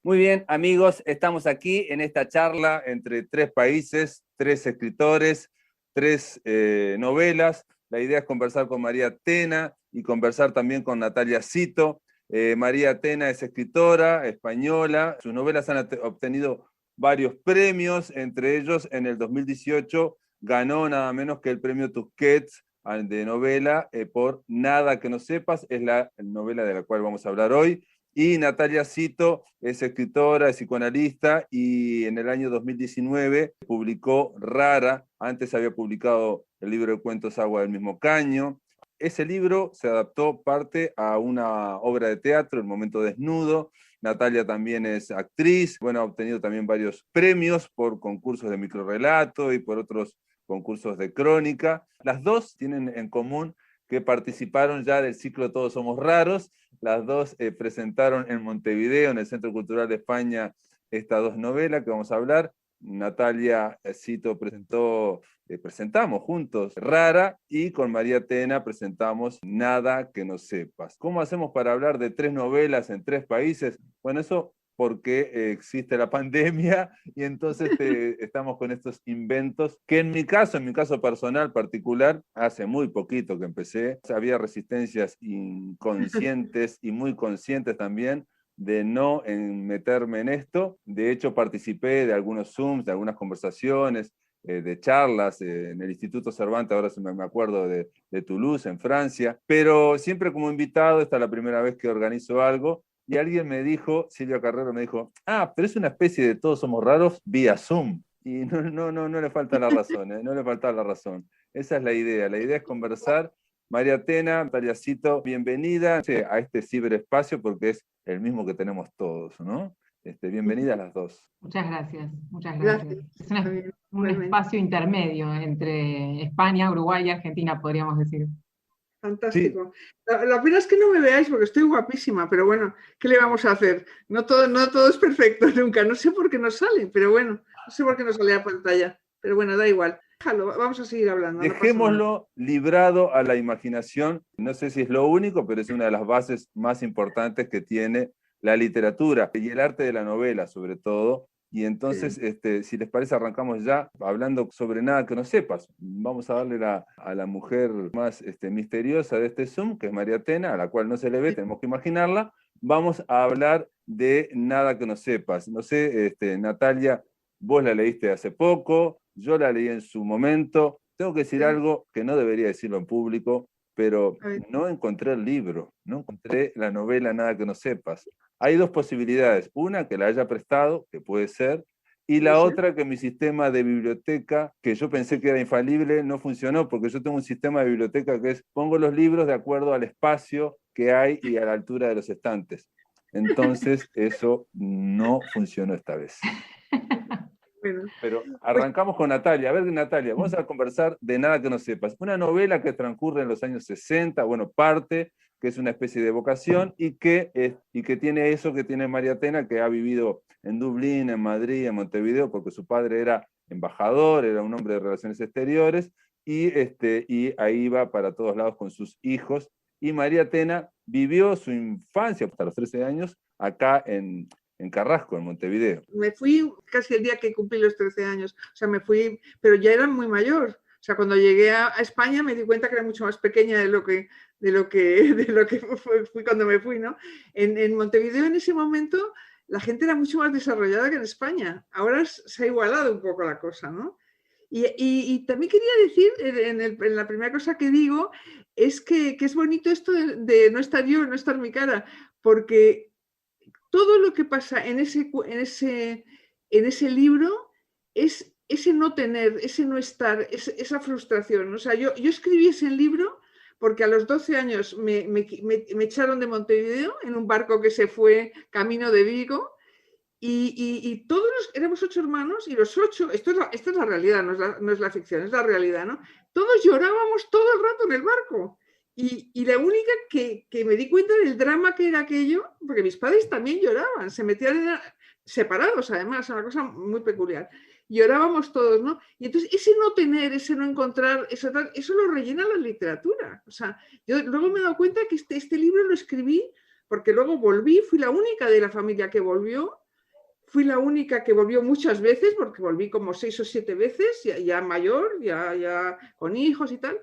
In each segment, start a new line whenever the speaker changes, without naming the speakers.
Muy bien, amigos, estamos aquí en esta charla entre tres países, tres escritores, tres novelas. La idea es conversar con María Tena y conversar también con Natalia Cito. María Tena es escritora española. Sus novelas han obtenido varios premios, entre ellos en el 2018 ganó nada menos que el premio Tusquets de novela por Nada que no sepas, es la novela de la cual vamos a hablar hoy. Y Natalia Cito es escritora, es psicoanalista y en el año 2019 publicó Rara. Antes había publicado el libro de cuentos Agua del mismo caño. Ese libro se adaptó parte a una obra de teatro, El momento desnudo. Natalia también es actriz, bueno, ha obtenido también varios premios por concursos de microrrelato y por otros concursos de crónica. Las dos tienen en común que participaron ya del ciclo Todos Somos Raros. Las dos presentaron en Montevideo, en el Centro Cultural de España, estas dos novelas que vamos a hablar. Natalia Cito presentamos juntos Rara y con María Tena presentamos Nada que no sepas. ¿Cómo hacemos para hablar de tres novelas en tres países? Bueno, eso porque existe la pandemia y entonces estamos con estos inventos que en mi caso personal particular, hace muy poquito que empecé, había resistencias inconscientes y muy conscientes también de no meterme en esto. De hecho, participé de algunos Zooms, de algunas conversaciones, de charlas en el Instituto Cervantes, ahora me acuerdo de Toulouse, en Francia, pero siempre como invitado, esta es la primera vez que organizo algo, y alguien me dijo, Silvia Carrero me dijo, pero es una especie de Todos Somos Raros vía Zoom. Y no le falta la razón, no le falta la razón. Esa es la idea. La idea es conversar. María Tena, Natalia Cito, bienvenida a este ciberespacio porque es el mismo que tenemos todos, ¿no? Bienvenidas las dos.
Muchas gracias, muchas gracias.
Gracias.
Es
También,
un
igualmente.
espacio intermedio entre España, Uruguay y Argentina, podríamos decir.
Sí,
Fantástico. La pena es que no me veáis porque estoy guapísima, pero bueno, ¿qué le vamos a hacer? No todo es perfecto nunca. No sé por qué no sale, pero bueno, no sé por qué no sale a pantalla. Pero bueno, da igual. Déjalo, vamos a seguir hablando, no pasa nada.
dejémoslo librado a la imaginación. No sé si es lo único, pero es una de las bases más importantes que tiene la literatura y el arte de la novela, sobre todo. Y entonces,
Sí.
si les parece, arrancamos ya hablando sobre Nada que no sepas. Vamos a darle a la mujer más misteriosa de este Zoom, que es María Tena, a la cual no se le ve, tenemos que imaginarla. Vamos a hablar de Nada que no sepas. No sé, Natalia, vos la leíste hace poco, yo la leí en su momento. Tengo que decir
Sí.
algo que no debería decirlo en público, pero
A ver,
no encontré el libro, no encontré la novela Nada que no sepas. Hay dos posibilidades, una que la haya prestado, que puede ser, y
puede
la
ser.
otra que mi sistema de biblioteca, que yo pensé que era infalible, no funcionó, porque yo tengo un sistema de biblioteca que es, pongo los libros de acuerdo al espacio que hay y a la altura de los estantes. Entonces, eso no funcionó esta vez.
Bueno,
Pero
pues
arrancamos con Natalia. A ver, Natalia, vamos a conversar de Nada que no sepas. Una novela que transcurre en los años 60, bueno, parte, que es una especie de vocación y que tiene eso que tiene María Tena, que ha vivido en Dublín, en Madrid, en Montevideo, porque su padre era embajador, era un hombre de relaciones exteriores, y ahí iba para todos lados con sus hijos. Y María Tena vivió su infancia hasta los 13 años acá en Carrasco, en Montevideo.
me fui casi el día que cumplí los 13 años. O sea, me fui, pero ya era muy mayor. O sea, cuando llegué a España me di cuenta que era mucho más pequeña de lo que fui cuando me fui, ¿no? En Montevideo en ese momento la gente era mucho más desarrollada que en España. Ahora se ha igualado un poco la cosa, ¿no? Y también quería decir, en la primera cosa que digo, es que es bonito esto de no estar yo, no estar mi cara, porque todo lo que pasa en ese libro es ese no tener, ese no estar, esa frustración. O sea, yo escribí ese libro porque a los 12 años me echaron de Montevideo en un barco que se fue camino de Vigo y todos éramos 8 hermanos y los 8, esto es la realidad, no es la ficción, es la realidad, ¿no? Todos llorábamos todo el rato en el barco. Y la única que me di cuenta del drama que era aquello, porque mis padres también lloraban, se metían separados además, una cosa muy peculiar. Llorábamos todos, ¿no? Y entonces ese no tener, ese no encontrar, eso lo rellena la literatura. O sea, yo luego me he dado cuenta que este libro lo escribí porque luego volví, fui la única de la familia que volvió, fui la única que volvió muchas veces, porque volví como 6 o 7 veces, ya mayor, ya con hijos y tal,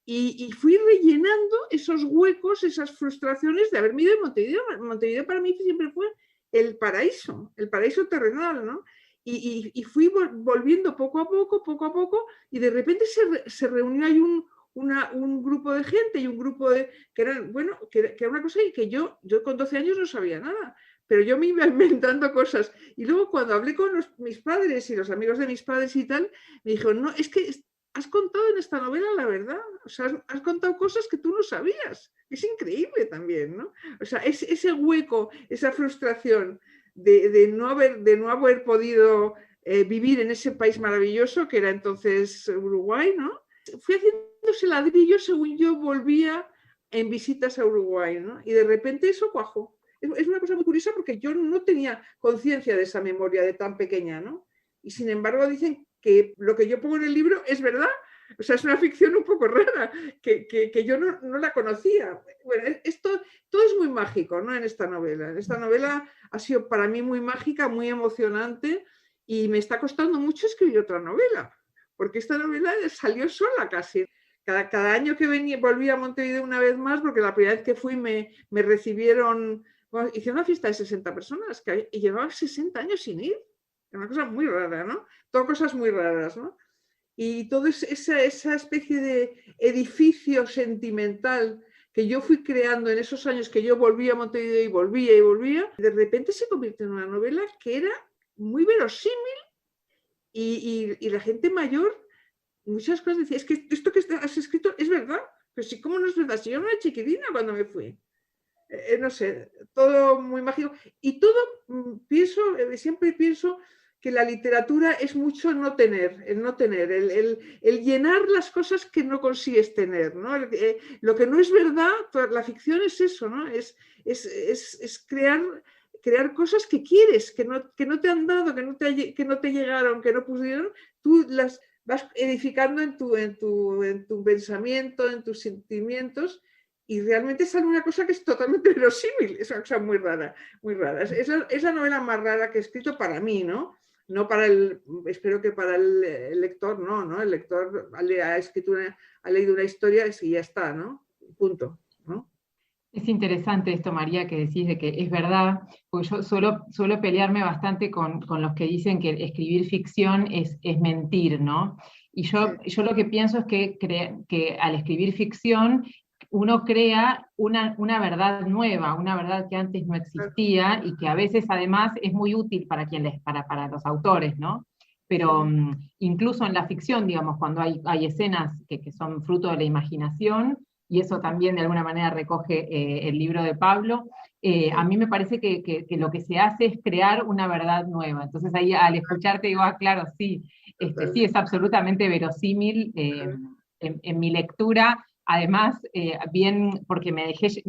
y fui rellenando esos huecos, esas frustraciones de haberme ido de Montevideo. Montevideo para mí siempre fue el paraíso terrenal, ¿no? Y fui volviendo poco a poco, y de repente se reunió ahí un grupo de gente y un grupo que eran, bueno, que era una cosa y que yo con 12 años no sabía nada, pero yo me iba inventando cosas. Y luego cuando hablé con mis padres y los amigos de mis padres y tal, me dijeron, no, es que has contado en esta novela la verdad, o sea, has contado cosas que tú no sabías. Es increíble también, ¿no? O sea, ese hueco, esa frustración de no haber podido vivir en ese país maravilloso que era entonces Uruguay, ¿no? Fui haciéndose ladrillo según yo volvía en visitas a Uruguay, ¿no? Y de repente eso cuajó. Es una cosa muy curiosa porque yo no tenía conciencia de esa memoria de tan pequeña, ¿no? Y sin embargo dicen que lo que yo pongo en el libro es verdad. O sea, es una ficción un poco rara, que yo no la conocía. Bueno, todo es muy mágico, ¿no? En esta novela. Esta novela ha sido para mí muy mágica, muy emocionante, y me está costando mucho escribir otra novela, porque esta novela salió sola casi. Cada año que volví a Montevideo una vez más, porque la primera vez que fui me recibieron, bueno, hice una fiesta de 60 personas, y llevaba 60 años sin ir. Una cosa muy rara, ¿no? Todo cosas muy raras, ¿no? Y toda esa especie de edificio sentimental que yo fui creando en esos años que yo volvía a Montevideo y volvía, de repente se convirtió en una novela que era muy verosímil, y la gente mayor, muchas cosas decía, es que esto que has escrito es verdad, pero sí, ¿cómo no es verdad? Si yo no era chiquitina cuando me fui. No sé, todo muy mágico. Y todo, siempre pienso que la literatura es mucho el no tener, el llenar las cosas que no consigues tener, ¿no? Lo que no es verdad, la ficción es eso, ¿no? Es crear cosas que quieres, que no te han dado, que no te llegaron, que no pudieron, tú las vas edificando en tu pensamiento, en tus sentimientos, y realmente sale una cosa que es totalmente verosímil. Es una cosa muy rara, muy rara. Es la novela más rara que he escrito para mí, ¿no? No para espero que para el lector, no. El lector ha leído una historia y ya está, ¿no? Punto, ¿no?
Es interesante esto, María, que decís de que es verdad, porque yo suelo pelearme bastante con los que dicen que escribir ficción es mentir, ¿no? Y yo lo que pienso es que al escribir ficción uno crea una verdad nueva, una verdad que antes no existía y que a veces además es muy útil para para los autores, ¿no? Pero incluso en la ficción, digamos, cuando hay escenas que son fruto de la imaginación, y eso también de alguna manera recoge el libro de Pablo, a mí me parece que lo que se hace es crear una verdad nueva. Entonces ahí al escucharte digo, claro, sí, sí es absolutamente verosímil en mi lectura. Además, bien, porque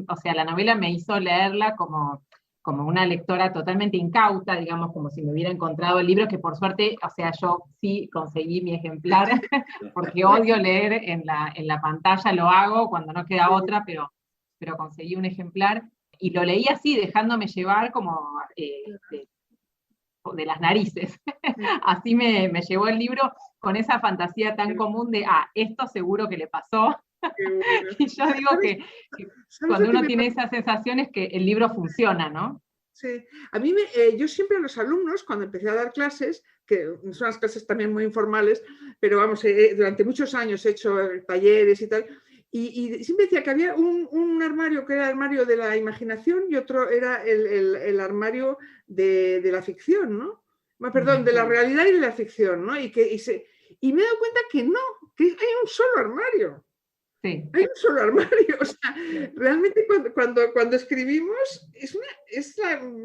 o sea, la novela me hizo leerla como una lectora totalmente incauta, digamos, como si me hubiera encontrado el libro, que por suerte, o sea, yo sí conseguí mi ejemplar, porque odio leer en la pantalla, lo hago cuando no queda otra, pero conseguí un ejemplar, y lo leí así, dejándome llevar como de las narices. Así me llevó el libro, con esa fantasía tan común de, esto seguro que le pasó. Y yo digo que cuando uno tiene esas sensaciones, que el libro funciona, ¿no?
Sí, a mí yo siempre a los alumnos, cuando empecé a dar clases, que son las clases también muy informales, pero vamos, durante muchos años he hecho talleres y tal, y siempre decía que había un armario que era el armario de la imaginación y otro era el armario de la ficción, ¿no? Perdón, de la realidad y de la ficción, ¿no? Y me he dado cuenta que no, que hay un solo armario. Sí. Hay un solo armario. O sea, realmente cuando escribimos,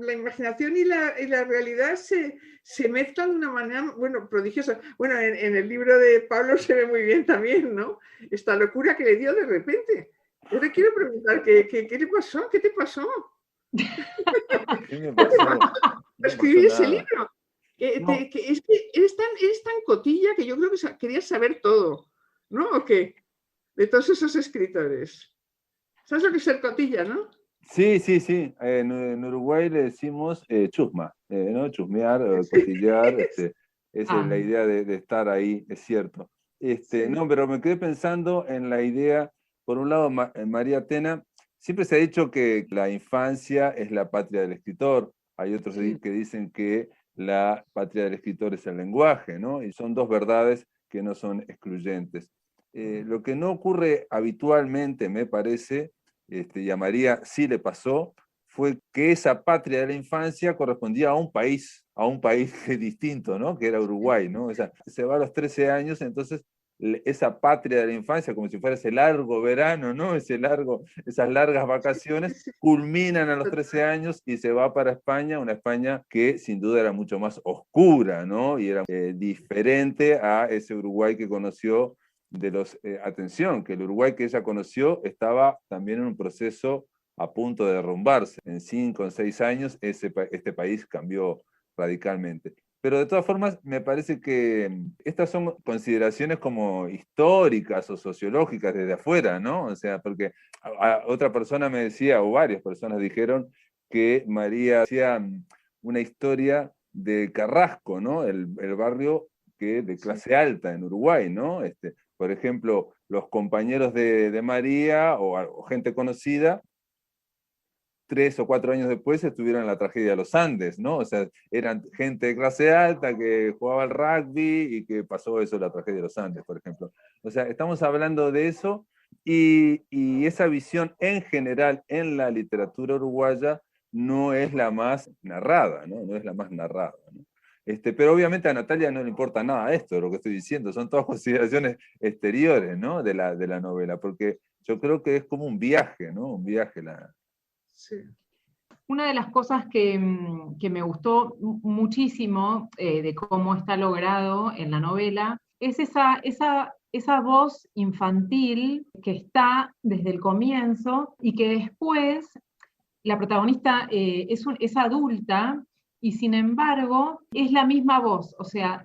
la imaginación y la realidad se mezclan de una manera, bueno, prodigiosa. Bueno, en el libro de Pablo se ve muy bien también, ¿no? Esta locura que le dio de repente. Yo te quiero preguntar, ¿qué le pasó? ¿Qué te pasó?
¿Qué me pasó?
Escribir ese libro. Es que eres tan cotilla que yo creo que querías saber todo, ¿no? ¿O qué? De todos esos escritores. ¿Sabes lo que es ser cotilla, no?
Sí, sí, sí. En Uruguay le decimos chusma, ¿no? Chusmear,
Sí,
cotillear, esa es
Ah,
la idea de estar ahí, es cierto.
sí,
No, pero me quedé pensando en la idea, por un lado, María Tena, siempre se ha dicho que la infancia es la patria del escritor. Hay otros
sí.
que dicen que la patria del escritor es el lenguaje, ¿no? Y son dos verdades que no son excluyentes. Lo que no ocurre habitualmente, me parece, y a María sí le pasó, fue que esa patria de la infancia correspondía a un país distinto, ¿no? Que era Uruguay, ¿no? O sea, se va a los 13 años, entonces esa patria de la infancia, como si fuera ese largo verano, ¿no? Esas largas
Sí,
vacaciones,
sí,
culminan a los 13 años y se va para España, una España que sin duda era mucho más oscura, ¿no? Y era diferente a ese Uruguay que conoció atención, que el Uruguay que ella conoció estaba también en un proceso a punto de derrumbarse. En 5 o 6 años este país cambió radicalmente. Pero de todas formas, me parece que estas son consideraciones como históricas o sociológicas desde afuera, ¿no? O sea, porque otra persona me decía, o varias personas dijeron, que María hacía una historia de Carrasco, ¿no? El barrio de
sí,
clase alta en Uruguay, ¿no? Por ejemplo, los compañeros de María o gente conocida, 3 o 4 años después estuvieron en la tragedia de los Andes, ¿no? O sea, eran gente de clase alta que jugaba al rugby y que pasó eso, la tragedia de los Andes, por ejemplo. O sea, estamos hablando de eso y esa visión en general en la literatura uruguaya no es la más narrada, ¿no? No es la más narrada, ¿no? Pero obviamente a Natalia no le importa nada esto, de lo que estoy diciendo, son todas consideraciones exteriores, ¿no? De la novela, porque yo creo que es como un viaje, ¿no? Un viaje
sí.
una de las cosas que me gustó muchísimo de cómo está logrado en la novela es esa voz infantil que está desde el comienzo y que después la protagonista es adulta y sin embargo es la misma voz, o sea,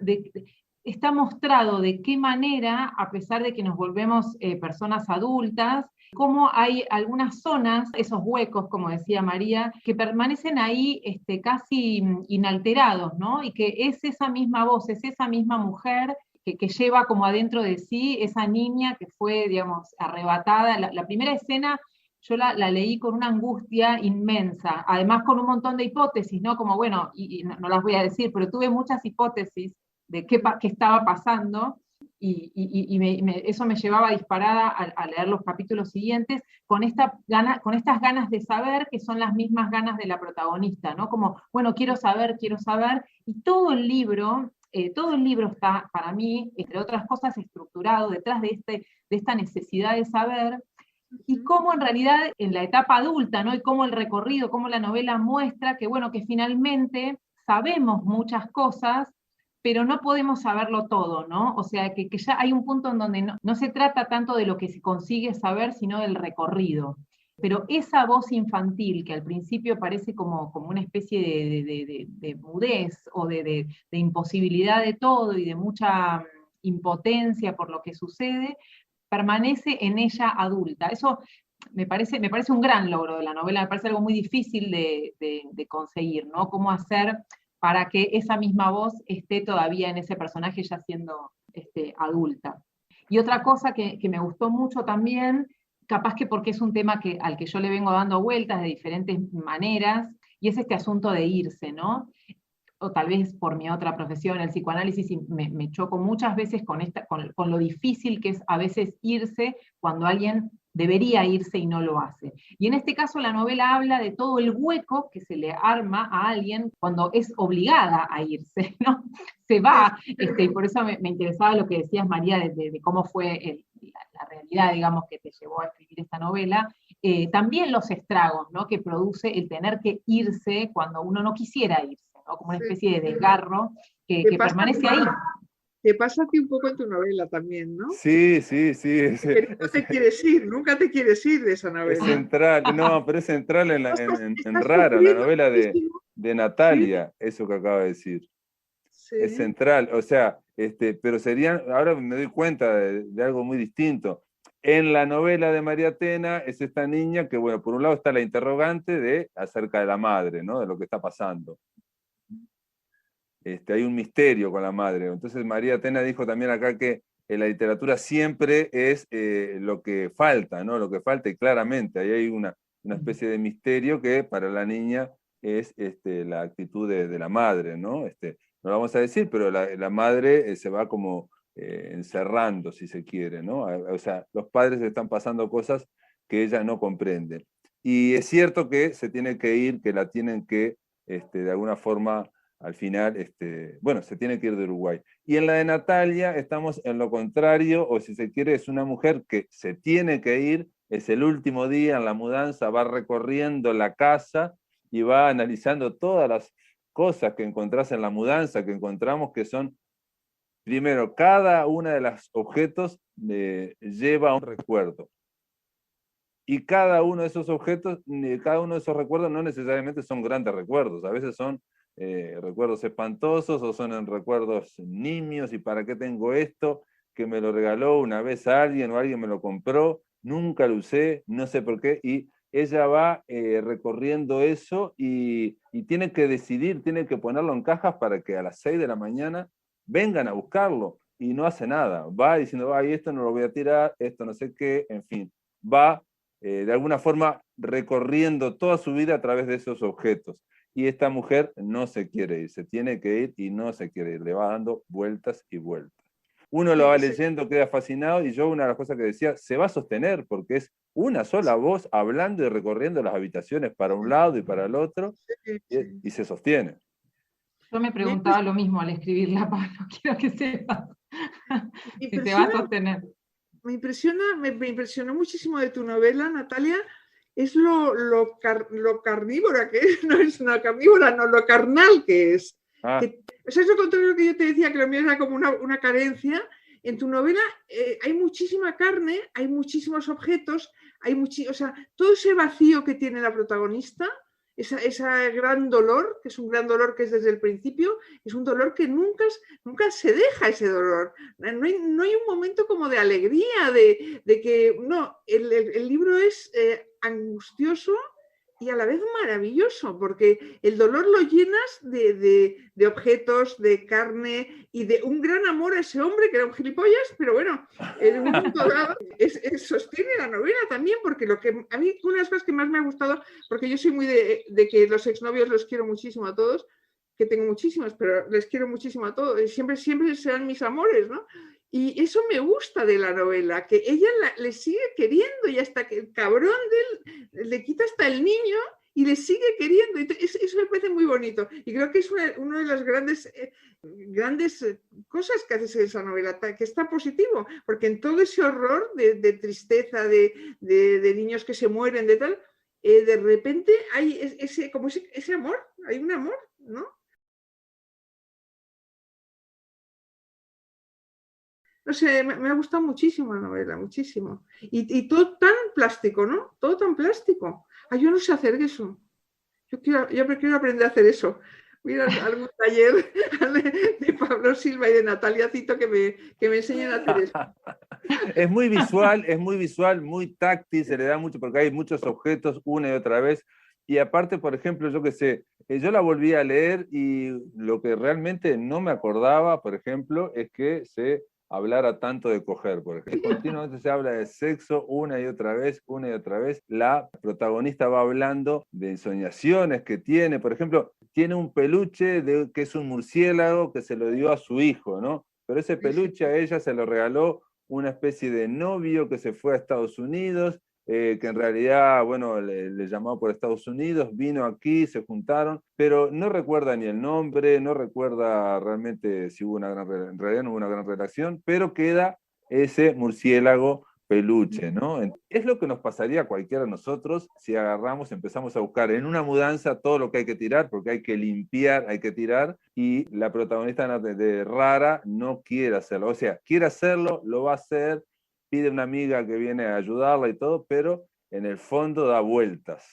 está mostrado de qué manera, a pesar de que nos volvemos personas adultas, cómo hay algunas zonas, esos huecos, como decía María, que permanecen ahí casi inalterados, ¿no? Y que es esa misma voz, es esa misma mujer que lleva como adentro de sí esa niña que fue, digamos, arrebatada. La primera escena yo la leí con una angustia inmensa, además con un montón de hipótesis, ¿no? Como, bueno, y no las voy a decir, pero tuve muchas hipótesis de qué estaba pasando, eso me llevaba disparada a leer los capítulos siguientes con estas ganas de saber, que son las mismas ganas de la protagonista, ¿no? Como, bueno, quiero saber, y todo el libro está, para mí, entre otras cosas, estructurado detrás de esta necesidad de saber, y
Ujú.
cómo en realidad en la etapa adulta, ¿no? Y cómo el recorrido, cómo la novela muestra que, bueno, que finalmente sabemos muchas cosas, pero no podemos saberlo todo, ¿no? O sea, que ya hay un punto en donde no se trata tanto de lo que se consigue saber, sino del recorrido. Pero esa voz infantil, que al principio parece como una especie de mudez o de imposibilidad de todo y de mucha impotencia por lo que sucede, permanece en ella adulta. Eso me parece un gran logro de la novela, me parece algo muy difícil de conseguir, ¿no? Cómo hacer para que esa misma voz esté todavía en ese personaje ya siendo adulta. Y otra cosa que me gustó mucho también, capaz que porque es un tema al que yo le vengo dando vueltas de diferentes maneras, y es este asunto de irse, ¿no? O tal vez por mi otra profesión, el psicoanálisis, y me choco muchas veces con lo difícil que es a veces irse cuando alguien debería irse y no lo hace. Y en este caso la novela habla de todo el hueco que se le arma a alguien cuando es obligada a irse, ¿no? Se
Sí,
va, y por eso me interesaba lo que decías, María, de cómo fue la realidad, digamos, que te llevó a escribir esta novela. También los estragos, ¿no? Que produce el tener que irse cuando uno no quisiera irse, ¿no? Como una
sí.
especie de desgarro
Te
que
pasa,
permanece ahí.
te pasa a ti un poco en tu novela también, ¿no?
Sí, sí, sí,
Que no te quieres ir, nunca te quieres ir de esa
es
novela.
central, no, pero es central en, en
Estás
Rara, la
sufriendo
novela
muchísimo.
de
Sí,
Natalia, eso que acaba de decir. Es
sí,
central, o sea, pero serían, ahora me doy cuenta de algo muy distinto. En la novela de María Tena es esta niña que, bueno, por un lado está la interrogante acerca de la madre, ¿no? De lo que está pasando. Hay un misterio con la madre. Entonces María Tena dijo también acá que en la literatura siempre es lo que falta, ¿no? Lo que falta, y claramente ahí hay una especie de misterio que para la niña es la actitud de la madre, ¿no? No lo vamos a decir, pero la madre se va como encerrando, si se quiere, ¿no? O sea, los padres están pasando cosas que ella no comprende. Y es cierto que se tiene que ir, que la tienen que, de alguna forma, al final, bueno, se tiene que ir de Uruguay. Y en la de Natalia estamos en lo contrario, o si se quiere, es una mujer que se tiene que ir, es el último día en la mudanza, va recorriendo la casa y va analizando todas las cosas que encontrás en la mudanza, que encontramos que son, primero, cada una de los objetos lleva un recuerdo. Y cada uno de esos objetos, cada uno de esos recuerdos no necesariamente son grandes recuerdos, a veces son recuerdos espantosos o son recuerdos nimios, y para qué tengo esto, que me lo regaló una vez a alguien o alguien me lo compró, nunca lo usé, no sé por qué, y ella va recorriendo eso y tiene que decidir, tiene que ponerlo en cajas para que a las 6 de la mañana vengan a buscarlo, y no hace nada, va diciendo, ay, esto no lo voy a tirar, esto no sé qué, en fin, va de alguna forma recorriendo toda su vida a través de esos objetos. Y esta mujer no se quiere ir, se tiene que ir y no se quiere ir, le va dando vueltas y vueltas. Uno lo va leyendo, queda fascinado, y yo una de las cosas que decía, se va a sostener, porque es una sola voz hablando y recorriendo las habitaciones para un lado y para el otro, y se sostiene.
Yo me preguntaba lo mismo al escribirla, Pablo, quiero que sepas si se va a sostener.
Me impresionó muchísimo de tu novela, Natalia, es lo carnívora que es, no es una carnívora, no, lo carnal que es.
Ah.
O sea, es lo contrario de lo que yo te decía, que lo mío era como una carencia. En tu novela hay muchísima carne, hay muchísimos objetos, o sea, todo ese vacío que tiene la protagonista, ese gran dolor, que es un gran dolor que es desde el principio, es un dolor que nunca se deja ese dolor. No hay un momento como de alegría, de que, no, el libro es angustioso y a la vez maravilloso, porque el dolor lo llenas de objetos, de carne y de un gran amor a ese hombre que era un gilipollas, pero bueno, en un punto dado sostiene la novela también, porque a mí una de las cosas que más me ha gustado, porque yo soy muy de que los exnovios los quiero muchísimo a todos, que tengo muchísimos, pero les quiero muchísimo a todos, y siempre serán mis amores, ¿no? Y eso me gusta de la novela, que ella le sigue queriendo, y hasta que el cabrón de él le quita hasta el niño y le sigue queriendo. Eso me parece muy bonito. Y creo que es una de las grandes cosas que hace esa novela, que está positivo, porque en todo ese horror de tristeza, de niños que se mueren, de tal, de repente hay ese amor, hay un amor, ¿no? No sé, me ha gustado muchísimo la novela, muchísimo. Y todo tan plástico, ¿no? Todo tan plástico. Yo no sé hacer eso. Yo quiero aprender a hacer eso. Voy a ir a algún taller de Pablo Silva y de Natalia Cito que me enseñen a hacer eso.
Es muy visual, muy táctil, se le da mucho, porque hay muchos objetos una y otra vez. Y aparte, por ejemplo, yo qué sé, yo la volví a leer y lo que realmente no me acordaba, por ejemplo, es que se hablara tanto de coger, por ejemplo. Continuamente se habla de sexo una y otra vez, una y otra vez. La protagonista va hablando de ensoñaciones que tiene, por ejemplo, tiene un peluche que es un murciélago que se lo dio a su hijo, ¿no? Pero ese peluche a ella se lo regaló una especie de novio que se fue a Estados Unidos, que en realidad, bueno, le llamó por Estados Unidos, vino aquí, se juntaron, pero no recuerda ni el nombre, no recuerda realmente si hubo en realidad no hubo una gran relación, pero queda ese murciélago peluche, ¿no? Es lo que nos pasaría a cualquiera de nosotros si agarramos, empezamos a buscar en una mudanza todo lo que hay que tirar, porque hay que limpiar, hay que tirar, y la protagonista de Rara no quiere hacerlo. O sea, quiere hacerlo, lo va a hacer, pide una amiga que viene a ayudarla y todo, pero en el fondo da vueltas,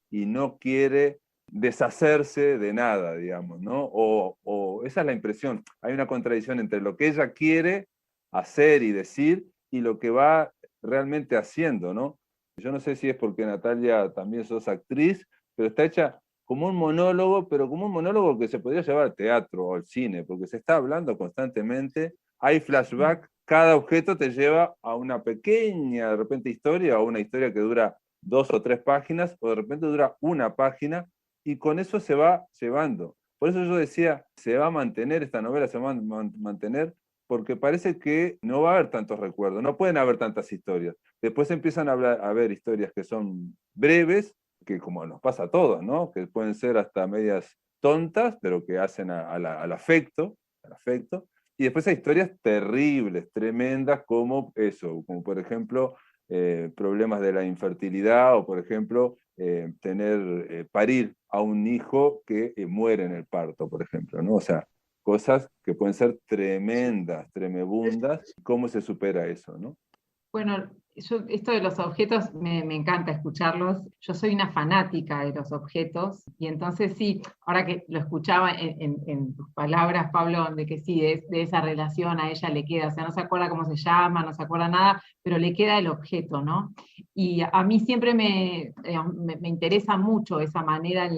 y no quiere deshacerse de nada, digamos, ¿no? O esa es la impresión. Hay una contradicción entre lo que ella quiere hacer y decir y lo que va realmente haciendo, ¿no? Yo no sé si es porque Natalia también sos actriz, pero está hecha como un monólogo, pero como un monólogo que se podría llevar al teatro o al cine, porque se está hablando constantemente, hay flashback, cada objeto te lleva a una pequeña, de repente, historia, o una historia que dura 2 o 3 páginas, o de repente dura una página, y con eso se va llevando. Por eso yo decía, se va a mantener esta novela, se va a mantener, porque parece que no va a haber tantos recuerdos, no pueden haber tantas historias. Después empiezan a haber historias que son breves, que como nos pasa a todos, ¿no? Que pueden ser hasta medias tontas, pero que hacen al afecto, y después hay historias terribles, tremendas, como eso, como por ejemplo problemas de la infertilidad, o por ejemplo parir a un hijo que muere en el parto, por ejemplo, ¿no? O sea, cosas que pueden ser tremendas, tremebundas, ¿cómo se supera eso, no?
Bueno, esto de los objetos me encanta escucharlos. Yo soy una fanática de los objetos y entonces sí, ahora que lo escuchaba en tus palabras, Pablo, de que sí, de esa relación a ella le queda, o sea, no se acuerda cómo se llama, no se acuerda nada, pero le queda el objeto, ¿no? Y a mí siempre me interesa mucho esa manera en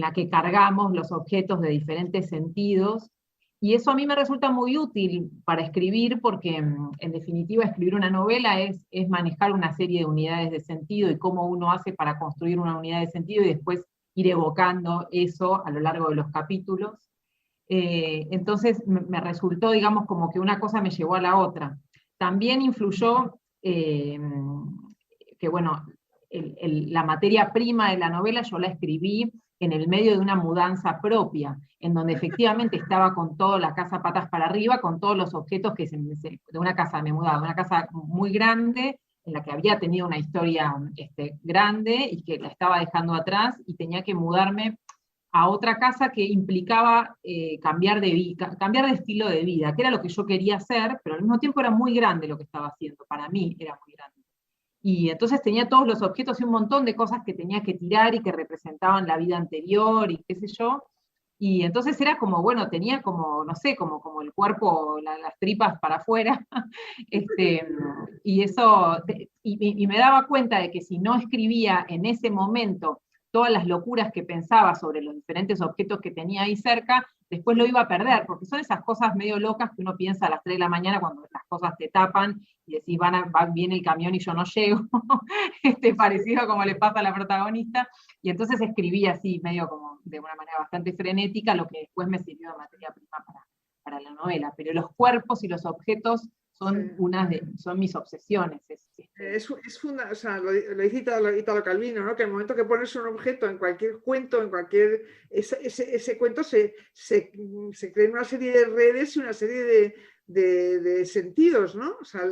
la que cargamos los objetos de diferentes sentidos. Y eso a mí me resulta muy útil para escribir porque, en definitiva, escribir una novela es manejar una serie de unidades de sentido y cómo uno hace para construir una unidad de sentido y después ir evocando eso a lo largo de los capítulos. Entonces me resultó, digamos, como que una cosa me llevó a la otra. También influyó que, bueno, la materia prima de la novela yo la escribí en el medio de una mudanza propia, en donde efectivamente estaba con toda la casa patas para arriba, con todos los objetos de una casa, me mudaba, de una casa muy grande, en la que había tenido una historia grande y que la estaba dejando atrás, y tenía que mudarme a otra casa que implicaba cambiar de estilo de vida, que era lo que yo quería hacer, pero al mismo tiempo era muy grande lo que estaba haciendo, para mí era muy grande. Y entonces tenía todos los objetos y un montón de cosas que tenía que tirar y que representaban la vida anterior y qué sé yo. Y entonces era como, bueno, tenía como, no sé, como el cuerpo, las tripas para afuera. este, y eso, y me daba cuenta de que si no escribía en ese momento todas las locuras que pensaba sobre los diferentes objetos que tenía ahí cerca, después lo iba a perder, porque son esas cosas medio locas que uno piensa a las 3 de la mañana cuando las cosas te tapan y decís, viene el camión y yo no llego, parecido como le pasa a la protagonista, y entonces escribí así, medio como de una manera bastante frenética, lo que después me sirvió de materia prima para la novela, pero los cuerpos y los objetos son, son mis obsesiones.
O sea, lo dice Italo Calvino, ¿no? Que el momento que pones un objeto en cualquier cuento, ese cuento se crea una serie de redes y una serie de sentidos, ¿no? O sea,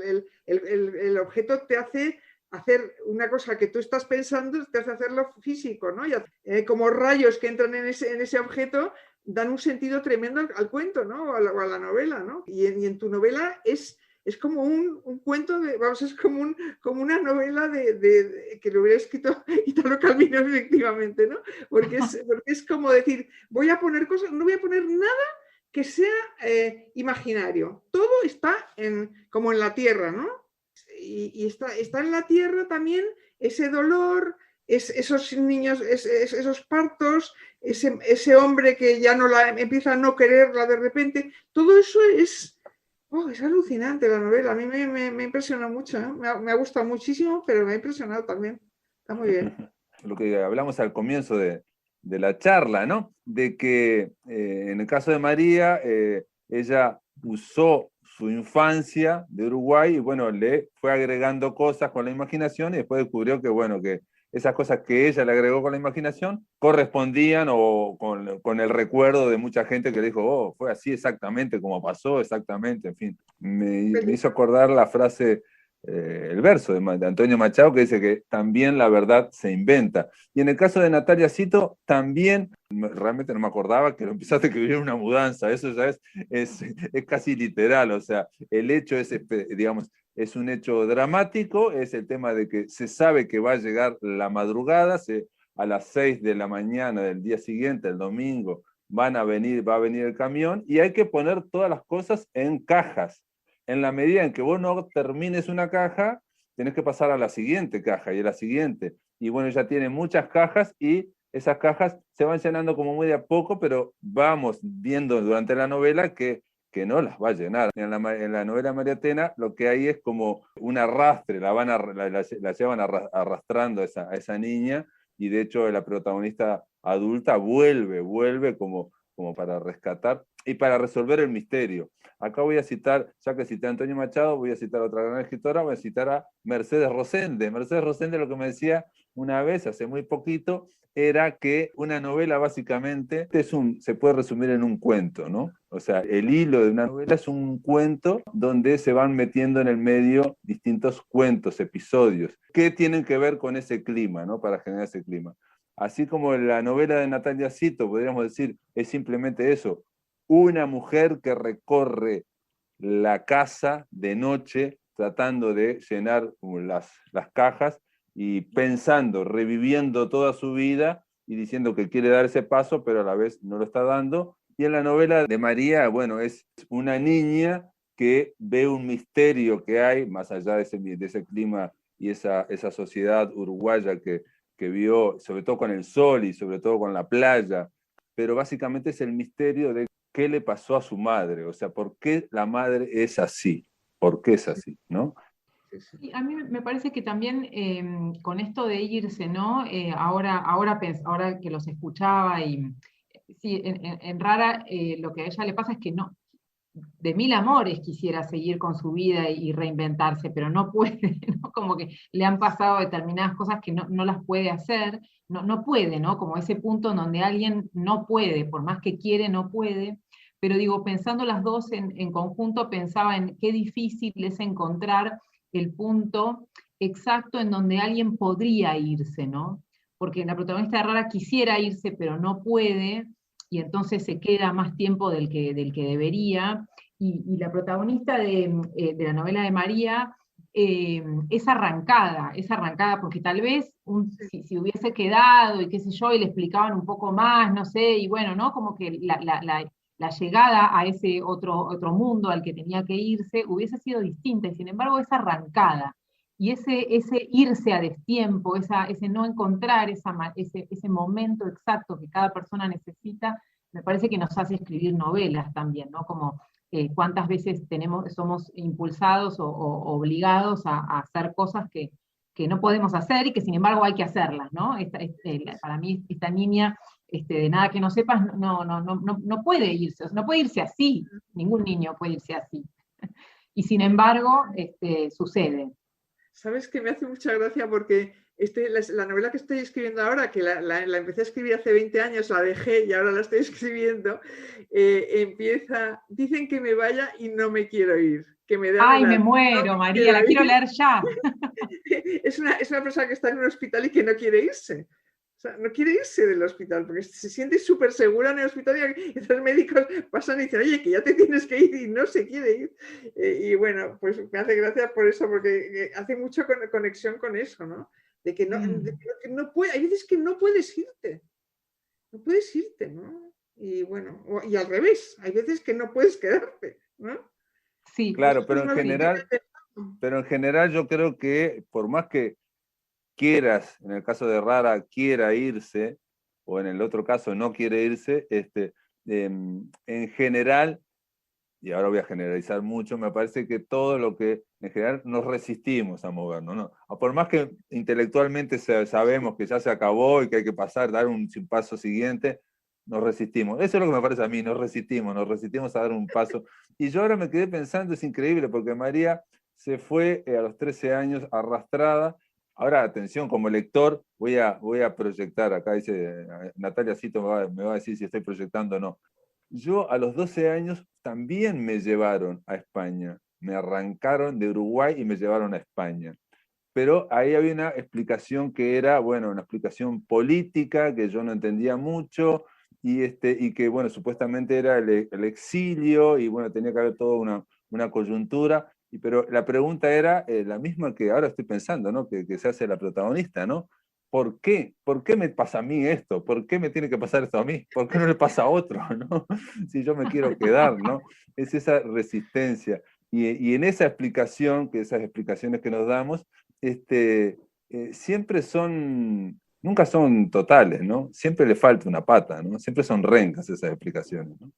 el objeto te hace hacer una cosa que tú estás pensando, te hace hacerlo físico, ¿no? Y como rayos que entran en ese objeto dan un sentido tremendo al cuento, ¿no? O a la novela, ¿no? Y en tu novela es como un cuento, es como una novela que lo hubiera escrito Italo Calvino, efectivamente, ¿no? Porque es como decir, voy a poner cosas, no voy a poner nada que sea imaginario. Todo está como en la tierra, ¿no? Y está en la tierra también ese dolor, esos niños, esos partos, ese hombre que ya no empieza a no quererla de repente. Todo eso es alucinante la novela. A mí me impresiona mucho, ¿eh? Me ha gustado muchísimo, pero me ha impresionado también. Está muy bien.
Lo que hablamos al comienzo de la charla, ¿no? De que en el caso de María, ella usó su infancia de Uruguay y bueno, le fue agregando cosas con la imaginación y después descubrió que, bueno, que esas cosas que ella le agregó con la imaginación correspondían o con el recuerdo de mucha gente que le dijo, oh, fue así exactamente como pasó, exactamente, en fin. Me hizo acordar la frase, el verso de Antonio Machado que dice que también la verdad se inventa. Y en el caso de Natalia Cito, también, realmente no me acordaba que lo empezaste a escribir en una mudanza, eso ya es casi literal, o sea, el hecho es, digamos, es un hecho dramático, es el tema de que se sabe que va a llegar la madrugada, a las 6 de la mañana del día siguiente, el domingo, va a venir el camión y hay que poner todas las cosas en cajas. en la medida en que vos no termines una caja, tenés que pasar a la siguiente caja y a la siguiente. Y bueno, ya tiene muchas cajas y esas cajas se van llenando como muy de a poco, pero vamos viendo durante la novela que no las va a llenar. En la novela María Tena lo que hay es como un arrastre, la llevan arrastrando a esa niña, y de hecho la protagonista adulta vuelve como para rescatar y para resolver el misterio. Acá voy a citar, ya que cité a Antonio Machado, voy a citar a otra gran escritora, voy a citar a Mercedes Rosende. Mercedes Rosende lo que me decía una vez, hace muy poquito, era que una novela básicamente se puede resumir en un cuento, ¿no? O sea, el hilo de una novela es un cuento donde se van metiendo en el medio distintos cuentos, episodios, que tienen que ver con ese clima, ¿no? Para generar ese clima. Así como la novela de Natalia Cito, podríamos decir, es simplemente eso, una mujer que recorre la casa de noche tratando de llenar las cajas y pensando, reviviendo toda su vida y diciendo que quiere dar ese paso, pero a la vez no lo está dando. Y en la novela de María, bueno, es una niña que ve un misterio que hay, más allá de ese clima y esa sociedad uruguaya que vio, sobre todo con el sol y sobre todo con la playa, pero básicamente es el misterio de qué le pasó a su madre, o sea, por qué la madre es así, por qué es así, ¿no?
Sí, a mí me parece que también con esto de irse, ¿no? Ahora que los escuchaba y sí, en Rara lo que a ella le pasa es que no, de mil amores quisiera seguir con su vida y reinventarse, pero no puede, ¿no? Como que le han pasado determinadas cosas que no las puede hacer, no puede, ¿no? Como ese punto en donde alguien no puede, por más que quiere, no puede. Pero digo, pensando las dos en conjunto, pensaba en qué difícil es encontrar el punto exacto en donde alguien podría irse, ¿no? Porque la protagonista de Rara quisiera irse, pero no puede, y entonces se queda más tiempo del que debería. Y la protagonista de la novela de María es arrancada, porque tal vez si hubiese quedado y qué sé yo, y le explicaban un poco más, no sé, y bueno, ¿no? Como que la llegada a ese otro mundo al que tenía que irse hubiese sido distinta, y sin embargo es arrancada. Y ese irse a destiempo, ese no encontrar ese momento exacto que cada persona necesita, me parece que nos hace escribir novelas también, ¿no? Como cuántas veces somos impulsados o obligados a hacer cosas que no podemos hacer y que sin embargo hay que hacerlas, ¿no? Para mí esta niña, de nada que no sepas, no puede irse, no puede irse así, ningún niño puede irse así. Y sin embargo, sucede.
Sabes que me hace mucha gracia porque la novela que estoy escribiendo ahora, que la empecé a escribir hace 20 años, la dejé y ahora la estoy escribiendo, empieza, dicen que me vaya y no me quiero ir, que me da
¡Ay,
una...
me muero, María! La quiero leer ya.
Es una persona que está en un hospital y que no quiere irse. O sea, no quiere irse del hospital porque se siente súper segura en el hospital y los médicos pasan y dicen, oye, que ya te tienes que ir, y no se quiere ir. Y bueno, pues me hace gracia por eso, porque hace mucha conexión con eso, ¿no? De que no puede, hay veces que no puedes irte. No puedes irte, ¿no? Y bueno, y al revés, hay veces que no puedes quedarte, ¿no?
Sí.
Claro, pero en general yo creo que por más que quieras, en el caso de Rara, quiera irse, o en el otro caso no quiere irse, en general, y ahora voy a generalizar mucho, me parece que todo lo que en general nos resistimos a movernos, ¿no? Por más que intelectualmente sabemos que ya se acabó y que hay que pasar, dar un paso siguiente, nos resistimos. Eso es lo que me parece a mí, nos resistimos a dar un paso. Y yo ahora me quedé pensando, es increíble, porque María se fue a los 13 años arrastrada. Ahora, atención, como lector, voy a proyectar, acá dice Natalia Cito, me va a decir si estoy proyectando o no. Yo a los 12 años también me llevaron a España, me arrancaron de Uruguay y me llevaron a España. Pero ahí había una explicación que era, bueno, una explicación política que yo no entendía mucho, y que, bueno, supuestamente era el exilio, y bueno, tenía que haber toda una coyuntura, pero la pregunta era la misma que ahora estoy pensando, ¿no? Que se hace la protagonista, ¿no? ¿Por qué? ¿Por qué me pasa a mí esto? ¿Por qué me tiene que pasar esto a mí? ¿Por qué no le pasa a otro, ¿no? Si yo me quiero quedar, ¿no? Es esa resistencia. Y en esa explicación, que esas explicaciones que nos damos, siempre nunca son totales, ¿no? Siempre le falta una pata, ¿no? Siempre son rencas esas explicaciones, ¿no?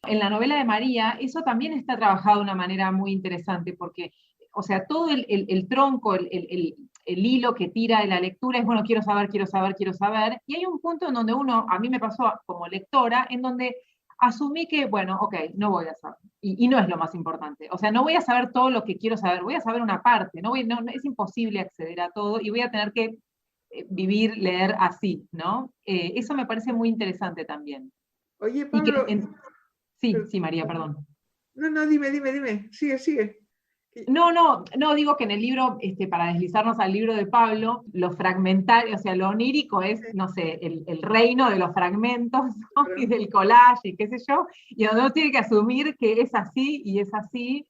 En la novela de María, eso también está trabajado de una manera muy interesante, porque, o sea, todo el tronco, el hilo que tira de la lectura es, bueno, quiero saber, quiero saber, quiero saber, y hay un punto en donde a mí me pasó como lectora, en donde asumí que, bueno, ok, no voy a saber, y no es lo más importante, o sea, no voy a saber todo lo que quiero saber, voy a saber una parte, no, es imposible acceder a todo, y voy a tener que vivir, leer así, ¿no? Eso me parece muy interesante también.
Oye,
Y que
Pablo.
sí, María, perdón.
No, dime. Sigue.
No, digo que en el libro, para deslizarnos al libro de Pablo, lo fragmentario, o sea, lo onírico es, no sé, el reino de los fragmentos, ¿no?
Claro.
Y del collage y qué sé yo, y donde uno tiene que asumir que es así y es así,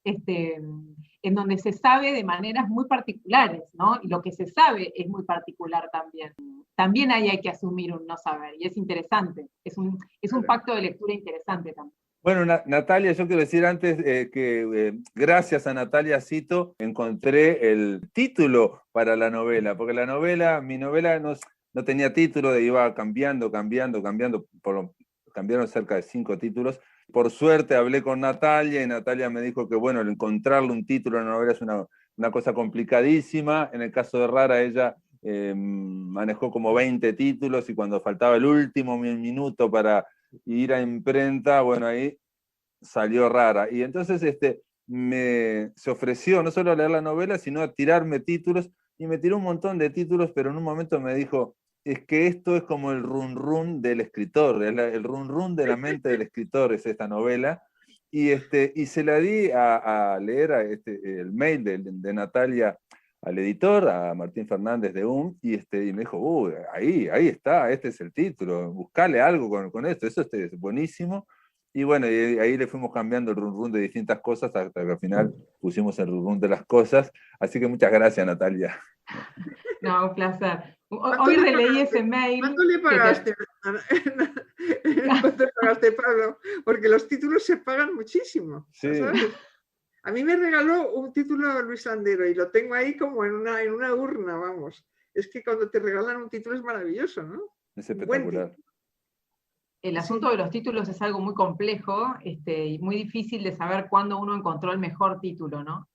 en donde se sabe de maneras muy particulares, ¿no? Y lo que se sabe es muy particular también. También ahí hay que asumir un no saber, y es interesante, es un pacto de lectura interesante también.
Bueno, Natalia, yo quiero decir antes que gracias a Natalia Cito encontré el título para la novela, porque mi novela no tenía título, iba cambiando, cambiaron cerca de 5 títulos. Por suerte hablé con Natalia y Natalia me dijo que, bueno, el encontrarle un título en la novela es una cosa complicadísima. En el caso de Rara, ella manejó como 20 títulos y cuando faltaba el último minuto para ir a imprenta, bueno, ahí salió Rara. Y entonces se ofreció no solo a leer la novela, sino a tirarme títulos, y me tiró un montón de títulos, pero en un momento me dijo, es que esto es como el run run del escritor, el run run de la mente del escritor es esta novela. Y se la di a leer el mail de Natalia al editor, a Martín Fernández de y me dijo, ahí está, este es el título, buscale algo con esto, eso es buenísimo. Y bueno, y ahí le fuimos cambiando el run run de distintas cosas hasta que al final pusimos el run run de las cosas. Así que muchas gracias, Natalia.
No, un placer. Hoy releí ese mail.
¿Cuánto le pagaste? ¿Cuánto le pagaste, Pablo? Porque los títulos se pagan muchísimo,
Sí.
¿sabes? A mí me regaló un título Luis Landero y lo tengo ahí como en una urna, vamos. Es que cuando te regalan un título es maravilloso, ¿no?
Es espectacular.
El asunto de los títulos es algo muy complejo y muy difícil de saber cuándo uno encontró el mejor título, ¿no?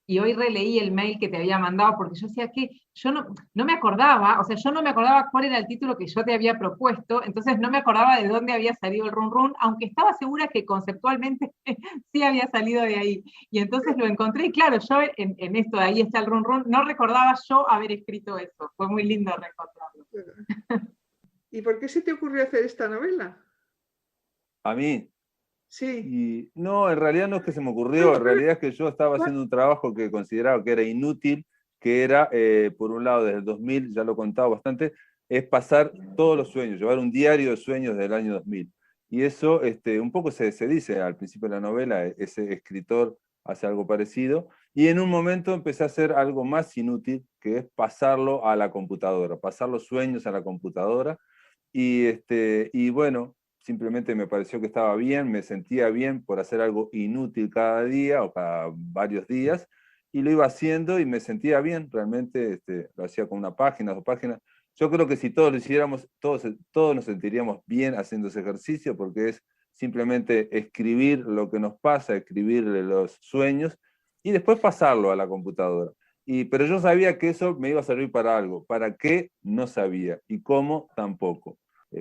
Y hoy releí el mail que te había mandado porque yo decía que yo no me acordaba, o sea, yo no me acordaba cuál era el título que yo te había propuesto, entonces no me acordaba de dónde había salido el run run, aunque estaba segura que conceptualmente sí había salido de ahí. Y entonces lo encontré, y claro, yo en esto de ahí está el run run, no recordaba yo haber escrito eso, fue muy lindo reencontrarlo.
¿Y por qué se te ocurrió hacer esta novela?
¿A mí?
Sí.
Y no, en realidad no es que se me ocurrió, en realidad es que yo estaba haciendo un trabajo que consideraba que era inútil, que era, por un lado, desde el 2000, ya lo he contado bastante, es pasar todos los sueños, llevar un diario de sueños del año 2000. Y eso un poco se dice al principio de la novela, ese escritor hace algo parecido, y en un momento empecé a hacer algo más inútil, que es pasarlo a la computadora, pasar los sueños a la computadora, y bueno, simplemente me pareció que estaba bien, me sentía bien por hacer algo inútil cada día o cada varios días, y lo iba haciendo y me sentía bien, realmente lo hacía con una página, 2 páginas. Yo creo que si todos lo hiciéramos, todos nos sentiríamos bien haciendo ese ejercicio, porque es simplemente escribir lo que nos pasa, escribir los sueños, y después pasarlo a la computadora. Pero yo sabía que eso me iba a servir para algo. ¿Para qué? No sabía. ¿Y cómo? Tampoco.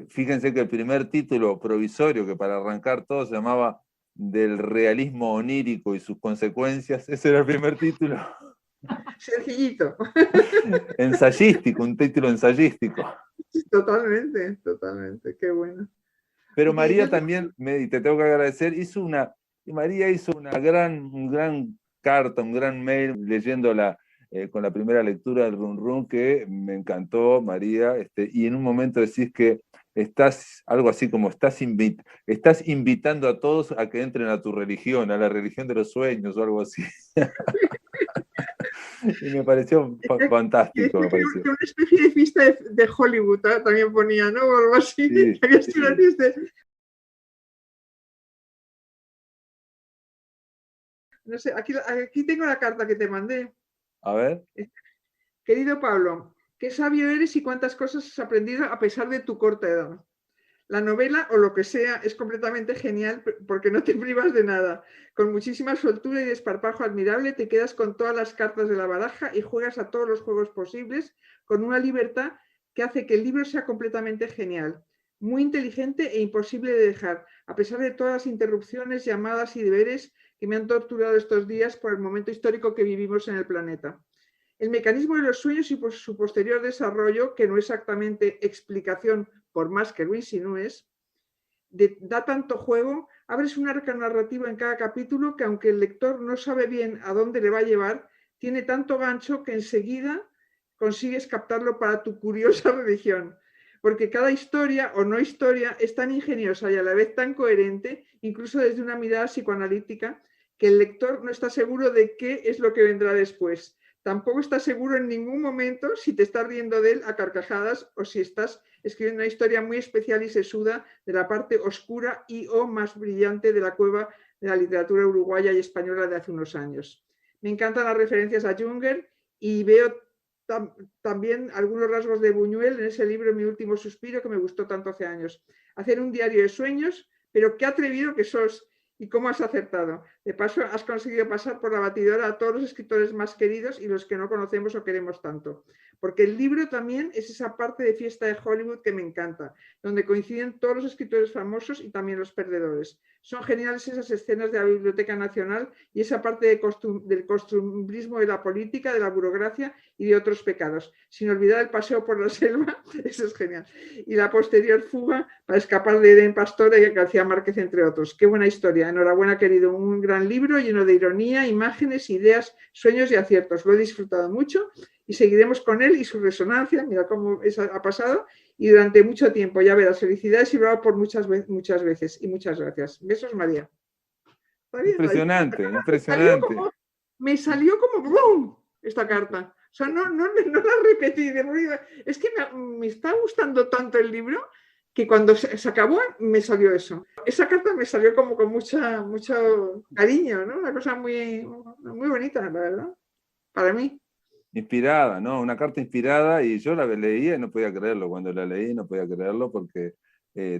Fíjense que el primer título provisorio, que para arrancar todo se llamaba Del realismo onírico y sus consecuencias, ese era el primer título.
Sencillito.
Ensayístico, un título ensayístico.
Totalmente, qué bueno.
Pero María también, y te tengo que agradecer, María hizo una gran carta, un gran mail leyéndola con la primera lectura del Run Run, que me encantó, María, y en un momento decís que estás, algo así como estás invitando a todos a que entren a tu religión, a la religión de los sueños o algo así. Y me pareció fantástico. Me pareció.
Una especie de fiesta de Hollywood también ponía, ¿no? O algo así.
Sí.
No sé, aquí tengo la carta que te mandé.
A ver.
Querido Pablo, qué sabio eres y cuántas cosas has aprendido a pesar de tu corta edad. La novela, o lo que sea, es completamente genial porque no te privas de nada. Con muchísima soltura y desparpajo admirable te quedas con todas las cartas de la baraja y juegas a todos los juegos posibles con una libertad que hace que el libro sea completamente genial. Muy inteligente e imposible de dejar, a pesar de todas las interrupciones, llamadas y deberes que me han torturado estos días por el momento histórico que vivimos en el planeta. El mecanismo de los sueños y su posterior desarrollo, que no es exactamente explicación, por más que lo insinúes, da tanto juego, abres un arca narrativa en cada capítulo que aunque el lector no sabe bien a dónde le va a llevar, tiene tanto gancho que enseguida consigues captarlo para tu curiosa religión. Porque cada historia o no historia es tan ingeniosa y a la vez tan coherente, incluso desde una mirada psicoanalítica, que el lector no está seguro de qué es lo que vendrá después. Tampoco estás seguro en ningún momento si te estás riendo de él a carcajadas o si estás escribiendo una historia muy especial y sesuda de la parte oscura y o más brillante de la cueva de la literatura uruguaya y española de hace unos años. Me encantan las referencias a Junger y veo también algunos rasgos de Buñuel en ese libro Mi último suspiro que me gustó tanto hace años. Hacer un diario de sueños, pero qué atrevido que sos y cómo has acertado. De paso, has conseguido pasar por la batidora a todos los escritores más queridos y los que no conocemos o queremos tanto. Porque el libro también es esa parte de fiesta de Hollywood que me encanta, donde coinciden todos los escritores famosos y también los perdedores. Son geniales esas escenas de la Biblioteca Nacional y esa parte del costumbrismo de la política, de la burocracia y de otros pecados. Sin olvidar el paseo por la selva, eso es genial. Y la posterior fuga para escapar de Eden Pastora y García Márquez, entre otros. Qué buena historia. Enhorabuena, querido. Un gran libro lleno de ironía, imágenes, ideas, sueños y aciertos. Lo he disfrutado mucho y seguiremos con él y su resonancia. Mira cómo ha pasado. Y durante mucho tiempo, ya verás, felicidades y bravo por muchas veces. Y muchas gracias. Besos, María.
Impresionante, impresionante.
Me salió como ¡brum! Esta carta. O sea, no la repetí. Es que me está gustando tanto el libro que cuando se acabó me salió eso. Esa carta me salió como con mucho cariño, ¿no? Una cosa muy, muy bonita, la verdad, para mí.
Inspirada, ¿no? Una carta inspirada y yo la leía y no podía creerlo. Cuando la leí no podía creerlo porque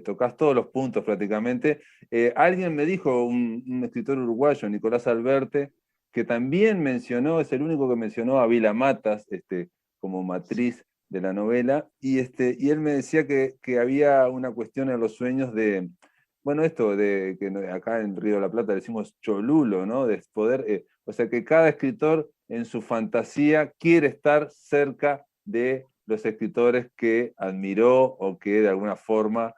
tocas todos los puntos prácticamente. Alguien me dijo, un escritor uruguayo, Nicolás Alberte, que también mencionó, es el único que mencionó a Vila Matas como matriz de la novela, y él me decía que había una cuestión en los sueños de, bueno, esto de que acá en Río de la Plata decimos cholulo, ¿no? De poder, o sea, que cada escritor en su fantasía quiere estar cerca de los escritores que admiró o que de alguna forma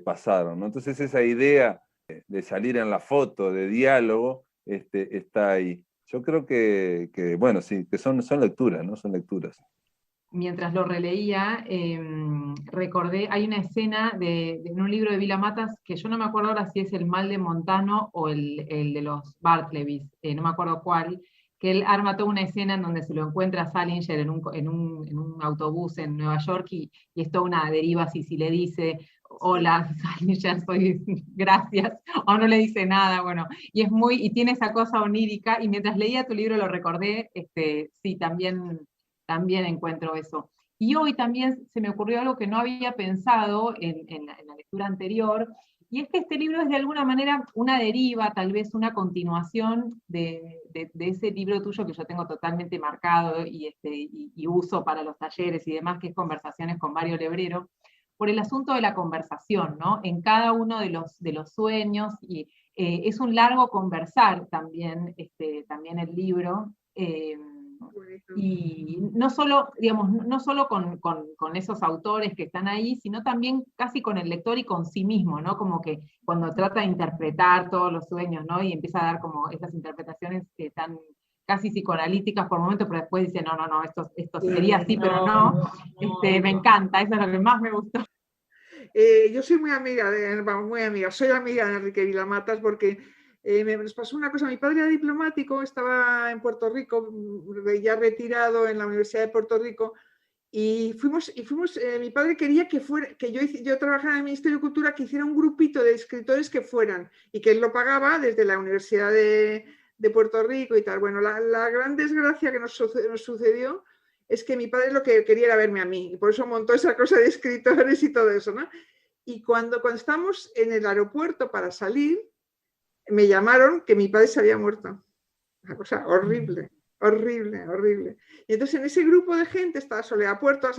pasaron, ¿no? Entonces esa idea de salir en la foto, de diálogo, está ahí. Yo creo que bueno, sí, que son lecturas, ¿no? Son lecturas.
Mientras lo releía, recordé, hay una escena en un libro de Vila Matas, que yo no me acuerdo ahora si es El mal de Montano o el de los Bartleby's, no me acuerdo cuál, que él arma toda una escena en donde se lo encuentra a Salinger en un autobús en Nueva York y es toda una deriva si le dice, hola Salinger, gracias, o no le dice nada, bueno, y tiene esa cosa onírica, y mientras leía tu libro lo recordé, sí, también encuentro eso. Y hoy también se me ocurrió algo que no había pensado en la lectura anterior, y es que este libro es de alguna manera una deriva, tal vez una continuación de ese libro tuyo que yo tengo totalmente marcado y uso para los talleres y demás, que es Conversaciones con Mario Lebrero, por el asunto de la conversación, ¿no? En cada uno de los sueños, y es un largo conversar también, también el libro, y no solo, digamos, no solo con esos autores que están ahí, sino también casi con el lector y con sí mismo, ¿no? Como que cuando trata de interpretar todos los sueños, ¿no? Y empieza a dar como esas interpretaciones que están casi psicoanalíticas por momentos, pero después dice, no, esto sería así, pero no. Me encanta, eso es lo que más me gustó.
Yo soy muy amiga soy amiga de Enrique Vila Matas porque nos pasó una cosa. Mi padre era diplomático, estaba en Puerto Rico, ya retirado en la Universidad de Puerto Rico, y fuimos mi padre quería que yo trabajara en el Ministerio de Cultura, que hiciera un grupito de escritores que fueran, y que él lo pagaba desde la Universidad de de Puerto Rico y tal. Bueno, la gran desgracia que nos sucedió es que mi padre lo que quería era verme a mí, y por eso montó esa cosa de escritores y todo eso, ¿no? Y cuando estamos en el aeropuerto para salir, me llamaron que mi padre se había muerto. Una cosa horrible, horrible, horrible. Y entonces en ese grupo de gente estaba Soledad Puerto,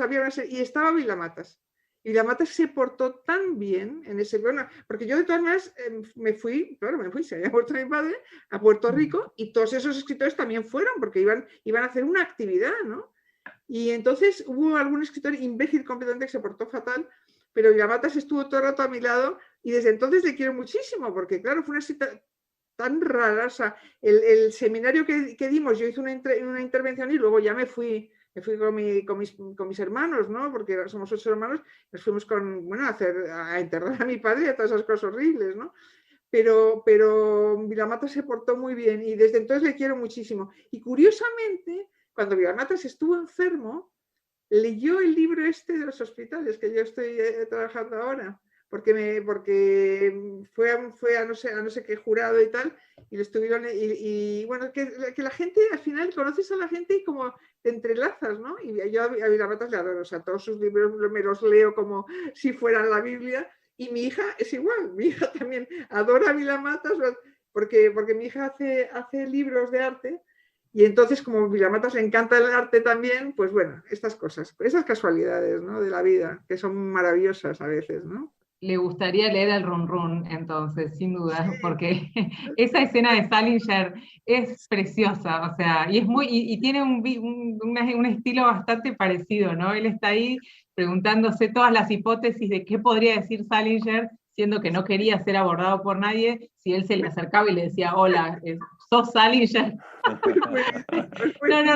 y estaba Vilamatas. Y Vilamatas se portó tan bien en ese... Bueno, porque yo de todas maneras me fui, se había muerto mi padre, a Puerto Rico, y todos esos escritores también fueron, porque iban a hacer una actividad, ¿no? Y entonces hubo algún escritor imbécil completamente que se portó fatal, pero Vilamatas estuvo todo el rato a mi lado, y desde entonces le quiero muchísimo, porque claro, fue una situación tan rara. O sea, el seminario que dimos, yo hice una intervención y luego ya me fui con mis hermanos, ¿no? Porque somos 8 hermanos, nos fuimos a enterrar a mi padre y a todas esas cosas horribles, ¿no? Pero Vilamatas se portó muy bien y desde entonces le quiero muchísimo. Y curiosamente, cuando Vilamatas estuvo enfermo, leyó el libro este de los hospitales que yo estoy trabajando ahora, porque fue a no sé qué jurado y tal, y lo estuvieron, y bueno, que la gente, al final conoces a la gente y como te entrelazas, ¿no? Y yo a Vilamatas le adoro, o sea, todos sus libros me los leo como si fueran la Biblia, y mi hija es igual, mi hija también adora a Vilamatas, porque mi hija hace libros de arte. Y entonces, como a Vilamatas le encanta el arte también, pues bueno, estas cosas, esas casualidades, ¿no? De la vida, que son maravillosas a veces, ¿no?
Le gustaría leer el Run Run, entonces, sin duda, porque esa escena de Salinger es preciosa, o sea, y tiene un estilo bastante parecido, ¿no? Él está ahí preguntándose todas las hipótesis de qué podría decir Salinger, siendo que no quería ser abordado por nadie, si él se le acercaba y le decía, hola, ¿sos Salinger? No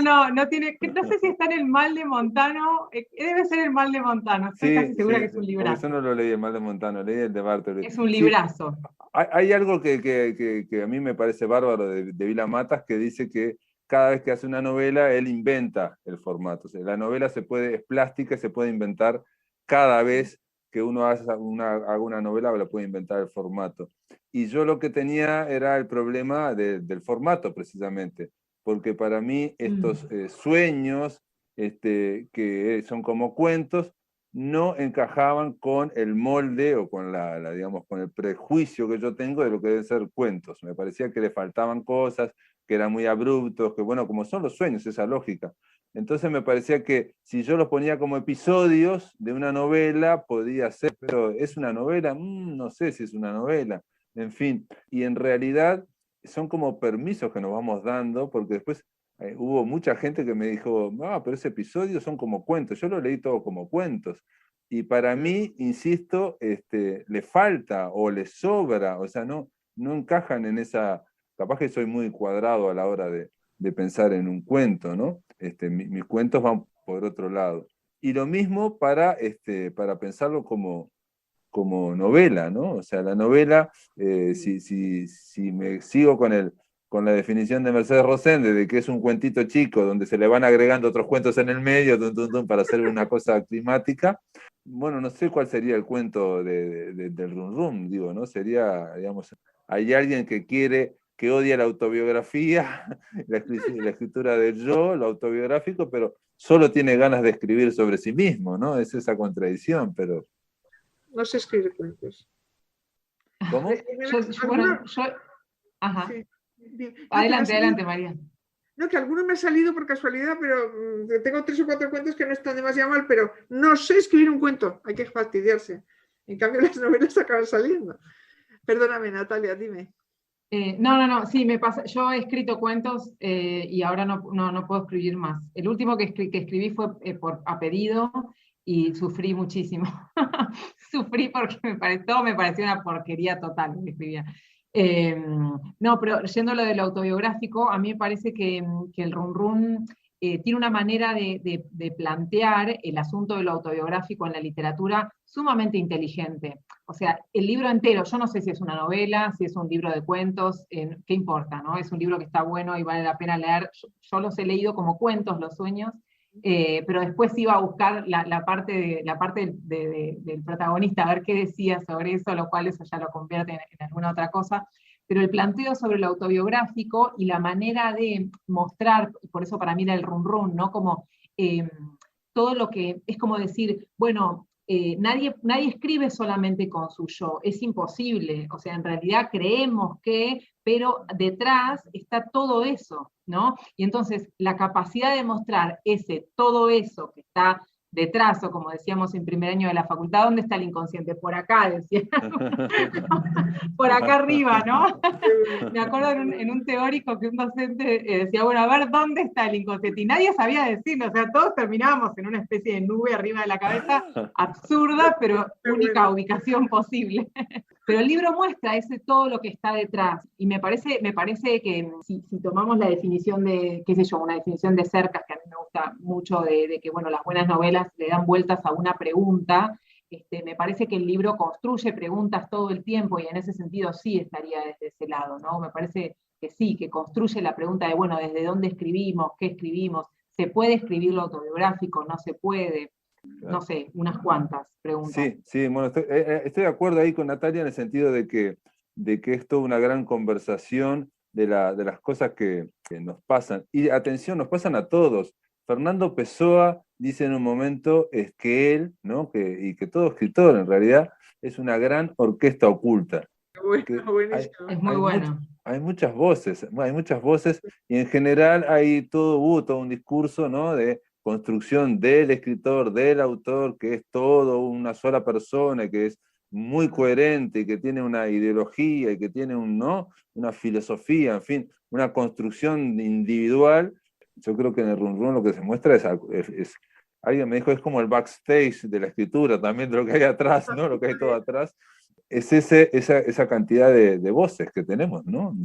sé si está en el Mal de Montano, debe ser el Mal de Montano, estoy casi segura que es un librazo.
Porque yo no lo leí el Mal de Montano, leí el de Bartholdi.
Es un librazo.
Hay algo que a mí me parece bárbaro de Vilamatas, que dice que cada vez que hace una novela, él inventa el formato. O sea, la novela es plástica, se puede inventar cada vez que uno hace alguna novela, lo puede inventar el formato. Y yo lo que tenía era el problema del formato, precisamente, porque para mí estos sueños, que son como cuentos, no encajaban con el molde o con digamos, con el prejuicio que yo tengo de lo que deben ser cuentos. Me parecía que le faltaban cosas, que eran muy abruptos, que bueno, como son los sueños, esa lógica. Entonces me parecía que si yo los ponía como episodios de una novela, podía ser, pero ¿es una novela? No sé si es una novela. En fin, y en realidad son como permisos que nos vamos dando, porque después hubo mucha gente que me dijo, pero ese episodio son como cuentos. Yo lo leí todo como cuentos. Y para mí, insisto, le falta o le sobra, o sea, no encajan en esa... Capaz que soy muy cuadrado a la hora de pensar en un cuento, ¿no? Mis cuentos van por otro lado. Y lo mismo para pensarlo como novela, ¿no? O sea, la novela, si me sigo con la definición de Mercedes Rosende, de que es un cuentito chico donde se le van agregando otros cuentos en el medio para hacer una cosa climática, bueno, no sé cuál sería el cuento del Run Run, digo, ¿no? Sería, digamos, hay alguien que odia la autobiografía, la escritura del yo, lo autobiográfico, pero solo tiene ganas de escribir sobre sí mismo, ¿no? Es esa contradicción, pero...
No sé escribir cuentos.
¿Cómo?
Ajá.
Sí.
Adelante, María.
No, que alguno me ha salido por casualidad, pero tengo 3 o 4 cuentos que no están demasiado mal, pero no sé escribir un cuento, hay que fastidiarse. En cambio, las novelas acaban saliendo. Perdóname, Natalia, dime.
No, sí, me pasa. Yo he escrito cuentos y ahora no puedo escribir más. El último que escribí fue a pedido y sufrí muchísimo. Sufrí porque todo me pareció una porquería total lo que escribía. No, pero yendo a lo del autobiográfico, a mí me parece que el Run Run tiene una manera de plantear el asunto de lo autobiográfico en la literatura sumamente inteligente. O sea, el libro entero, yo no sé si es una novela, si es un libro de cuentos, qué importa, ¿no? Es un libro que está bueno y vale la pena leer. Yo los he leído como cuentos, los sueños, pero después iba a buscar la parte del protagonista, a ver qué decía sobre eso, lo cual eso ya lo convierte en alguna otra cosa. pero el planteo sobre lo autobiográfico y la manera de mostrar, y por eso para mí era el run run, ¿no? Como todo lo que, es como decir, bueno, nadie escribe solamente con su yo, es imposible, o sea, en realidad creemos que, pero detrás está todo eso, ¿no? Y entonces la capacidad de mostrar todo eso que está detrás, o como decíamos en primer año de la facultad, ¿dónde está el inconsciente? Por acá, decía. Por acá arriba, ¿no? Me acuerdo en un teórico que un docente decía, bueno, a ver, ¿dónde está el inconsciente? Y nadie sabía decirlo, o sea, todos terminábamos en una especie de nube arriba de la cabeza, absurda, pero única ubicación posible. Pero el libro muestra todo lo que está detrás, y me parece que si tomamos la definición de, qué sé yo, una definición de Cercas, que a mí me gusta mucho, de que, bueno, las buenas novelas le dan vueltas a una pregunta, me parece que el libro construye preguntas todo el tiempo, y en ese sentido sí estaría desde ese lado, ¿no? Me parece que sí, que construye la pregunta de, bueno, ¿desde dónde escribimos? ¿Qué escribimos? ¿Se puede escribir lo autobiográfico? ¿No se puede? No sé, unas cuantas preguntas.
Sí, sí, bueno, estoy de acuerdo ahí con Natalia en el sentido de que es toda una gran conversación de las cosas que nos pasan. Y atención, nos pasan a todos. Fernando Pessoa dice en un momento es que él, ¿no? y que todo escritor en realidad es una gran orquesta oculta.
Es muy bueno.
Hay muchas voces, y en general hay todo un discurso, ¿no? De construcción del escritor, del autor, que es todo una sola persona, que es muy coherente, y que tiene una ideología, y que tiene ¿no? una filosofía, en fin, una construcción individual. Yo creo que en el Run Run lo que se muestra es alguien me dijo, es como el backstage de la escritura, también de lo que hay atrás, ¿no? Lo que hay todo atrás. Es esa cantidad de voces que tenemos, ¿no?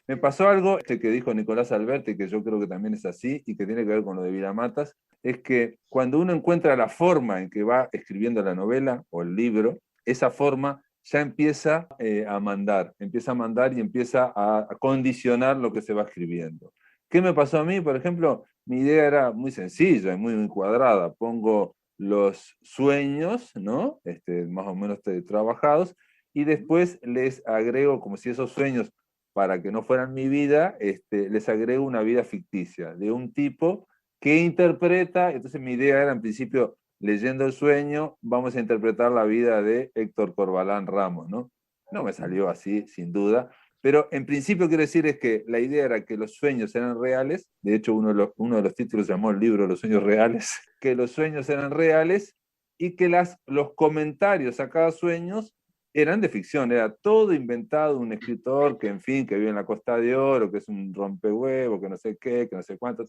Me pasó algo que dijo Nicolás Alberti, que yo creo que también es así, y que tiene que ver con lo de Vilamatas, es que cuando uno encuentra la forma en que va escribiendo la novela o el libro, esa forma ya empieza a mandar y empieza a condicionar lo que se va escribiendo. ¿Qué me pasó a mí? Por ejemplo, mi idea era muy sencilla y muy cuadrada. Pongo los sueños, ¿no? Más o menos trabajados, y después les agrego, como si esos sueños, para que no fueran mi vida, les agrego una vida ficticia de un tipo que interpreta. Entonces mi idea era, en principio, leyendo el sueño, vamos a interpretar la vida de Héctor Corbalán Ramos, ¿no? No me salió así, sin duda, pero en principio quiero decir es que la idea era que los sueños eran reales. De hecho, uno de los títulos se llamó el libro Los sueños reales, que los sueños eran reales y que los comentarios a cada sueño eran de ficción, era todo inventado, un escritor que, en fin, que vive en la Costa de Oro, que es un rompehuevo, que no sé qué, que no sé cuánto,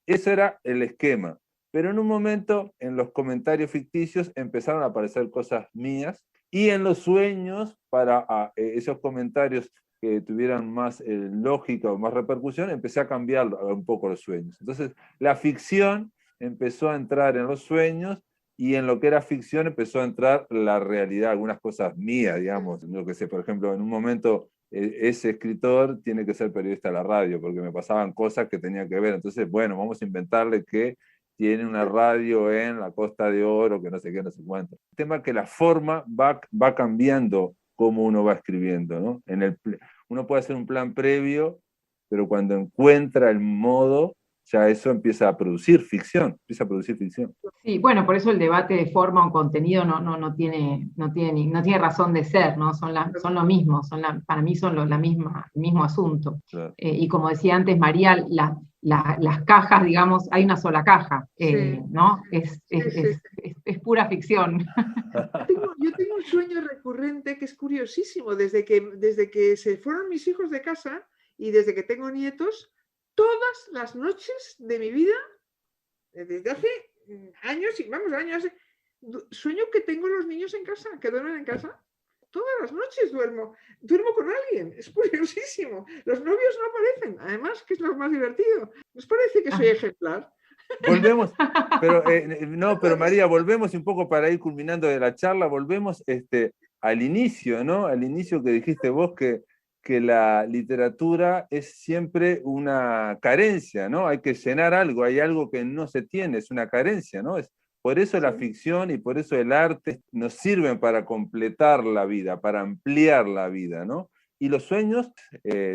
Eso era el esquema. Pero en un momento, en los comentarios ficticios, empezaron a aparecer cosas mías, y en los sueños, para esos comentarios que tuvieran más lógica o más repercusión, empecé a cambiar un poco los sueños. Entonces, la ficción empezó a entrar en los sueños, y en lo que era ficción empezó a entrar la realidad, algunas cosas mías, digamos. Lo que sé, por ejemplo, en un momento ese escritor tiene que ser periodista de la radio, porque me pasaban cosas que tenía que ver. Entonces, bueno, vamos a inventarle que tiene una radio en la Costa de Oro, que no sé qué, no sé cuánto. El tema es que la forma va cambiando cómo uno va escribiendo, ¿no? Uno puede hacer un plan previo, pero cuando encuentra el modo, ya eso empieza a producir ficción,
Sí, bueno, por eso el debate de forma o contenido no tiene razón de ser, ¿no? Son lo mismo, para mí son el mismo asunto.
Claro.
Y como decía antes María, las cajas, digamos, hay una sola caja,
Sí.
¿no?
Sí.
Es pura ficción.
Yo tengo un sueño recurrente que es curiosísimo. Desde que se fueron mis hijos de casa y desde que tengo nietos, todas las noches de mi vida, desde hace años, sueño que tengo los niños en casa, que duermen en casa. Todas las noches duermo con alguien, es curiosísimo. Los novios no aparecen, además, que es lo más divertido. ¿Nos parece que soy ejemplar?
Volvemos, pero María, volvemos un poco para ir culminando de la charla, volvemos al inicio, ¿no? Al inicio que dijiste vos, que la literatura es siempre una carencia, ¿no? Hay que llenar algo, hay algo que no se tiene, es una carencia, ¿no? Por eso la ficción y por eso el arte nos sirven para completar la vida, para ampliar la vida, ¿no? Y los sueños,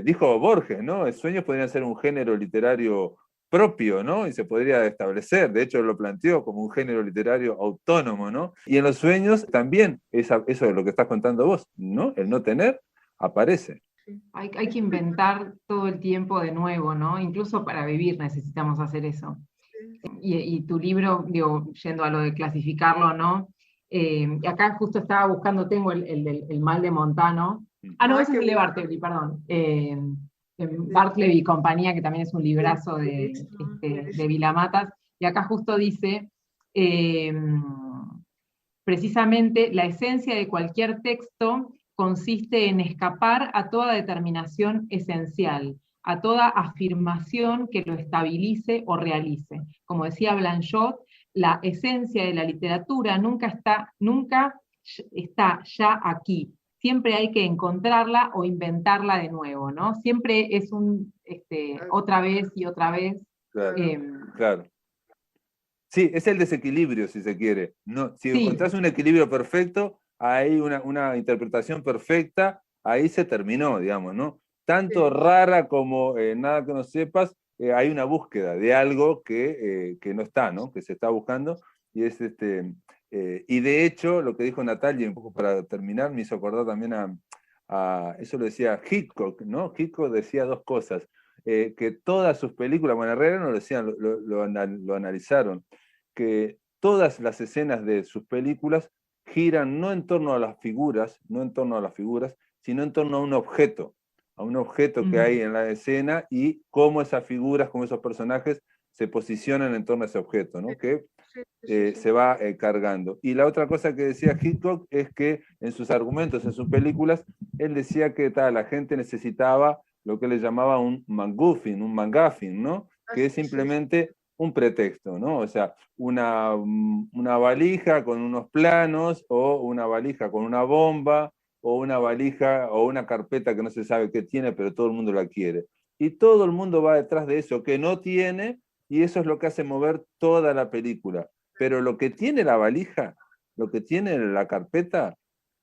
dijo Borges, ¿no? Los sueños podrían ser un género literario propio, ¿no? Y se podría establecer, de hecho lo planteó como un género literario autónomo, ¿no? Y en los sueños también, eso es lo que estás contando vos, ¿no? El no tener aparece.
Hay que inventar todo el tiempo de nuevo, ¿no? Incluso para vivir necesitamos hacer eso. Y tu libro, digo, yendo a lo de clasificarlo, ¿no? Acá justo estaba buscando, tengo el mal de Montano. Ah, no, ese es el de Bartleby, perdón. Bartleby y compañía, que también es un librazo de Vilamatas. Y acá justo dice, precisamente, la esencia de cualquier texto consiste en escapar a toda determinación esencial, a toda afirmación que lo estabilice o realice. Como decía Blanchot, la esencia de la literatura nunca está ya aquí. Siempre hay que encontrarla o inventarla de nuevo, ¿no? Siempre es otra vez y otra vez.
Claro, claro. Sí, es el desequilibrio, si se quiere. No, si encontrás un equilibrio perfecto, hay una interpretación perfecta, ahí se terminó, digamos, ¿no? Tanto rara como nada que no sepas, hay una búsqueda de algo que no está, ¿no? Que se está buscando, y es y de hecho, lo que dijo Natalia, un poco para terminar, me hizo acordar también eso lo decía Hitchcock, ¿no? Hitchcock decía dos cosas, que todas sus películas, bueno, Herrera no lo decían, lo analizaron, que todas las escenas de sus películas giran no en torno a las figuras, sino en torno a un objeto que hay en la escena y cómo esas figuras, cómo esos personajes se posicionan en torno a ese objeto, ¿no? Que se va cargando. Y la otra cosa que decía Hitchcock es que en sus argumentos, en sus películas, él decía que la gente necesitaba lo que le llamaba un MacGuffin, ¿no? Que es simplemente un pretexto, ¿no? O sea, una valija con unos planos, o una valija con una bomba, o una valija o una carpeta que no se sabe qué tiene, pero todo el mundo la quiere. Y todo el mundo va detrás de eso que no tiene, y eso es lo que hace mover toda la película. Pero lo que tiene la valija, lo que tiene la carpeta,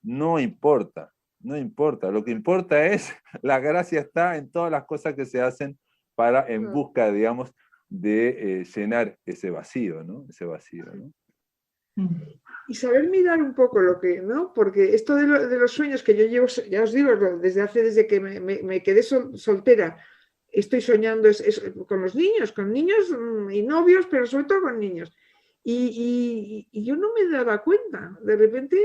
no importa. No importa. Lo que importa es, la gracia está en todas las cosas que se hacen en busca, digamos, de llenar ese vacío, ¿no? Ese vacío, ¿no?
Y saber mirar un poco lo que, ¿no? Porque esto de los sueños que yo llevo, ya os digo, desde que me quedé soltera, estoy soñando con los niños, y novios, pero sobre todo con niños. Y yo no me daba cuenta. De repente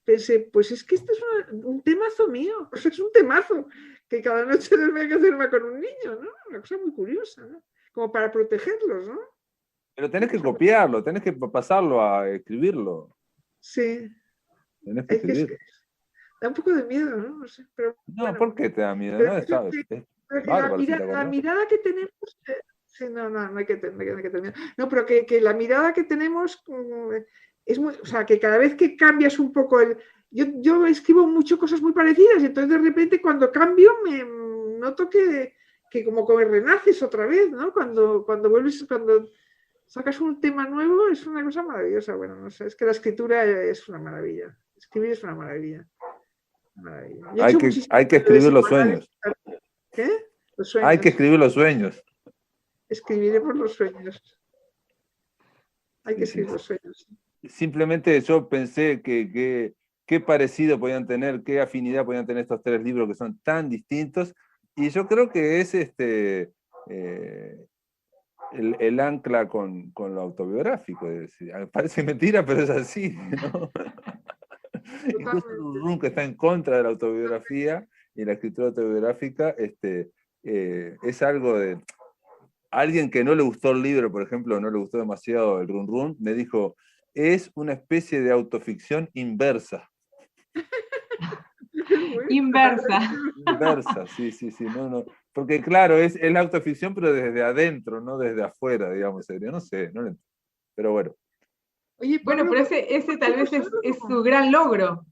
pensé, pues es que este es un temazo mío, pues es un temazo, que cada noche tengo que hacerme con un niño, ¿no? Una cosa muy curiosa, ¿no? Como para protegerlos, ¿no?
Pero tenés que copiarlo, tenés que pasarlo a escribirlo.
Sí.
Tenés que escribirlo.
Da un poco de miedo, ¿no? No sé, pero,
no,
bueno,
¿por qué te da miedo? No,
la mirada que tenemos... Sí, no hay que tener miedo. No, pero que la mirada que tenemos es muy... O sea, que cada vez que cambias un poco Yo escribo mucho cosas muy parecidas, y entonces de repente cuando cambio me noto que como que renaces otra vez, ¿no? Cuando sacas un tema nuevo es una cosa maravillosa. Bueno, no sé, es que la escritura es una maravilla. Escribir es una maravilla.
Hay que escribir los sueños.
¿Qué? Los sueños.
Hay que escribir los sueños.
Escribiremos los sueños. Hay que escribir los sueños.
Simplemente yo pensé que qué parecido podían tener, qué afinidad podían tener estos tres libros que son tan distintos, y yo creo que es el ancla con lo autobiográfico. Es decir, parece mentira, pero es así, ¿no? Incluso Run, que está en contra de la autobiografía y la escritura autobiográfica, es algo de... Alguien que no le gustó el libro, por ejemplo, no le gustó demasiado el Run Run, me dijo, es una especie de autoficción inversa. Inversa, sí, no. Porque claro, es la autoficción, pero desde adentro, no desde afuera, digamos. No sé, no le entiendo. Pero bueno.
Oye, Pablo, bueno, pero ese tal vez es su gran logro.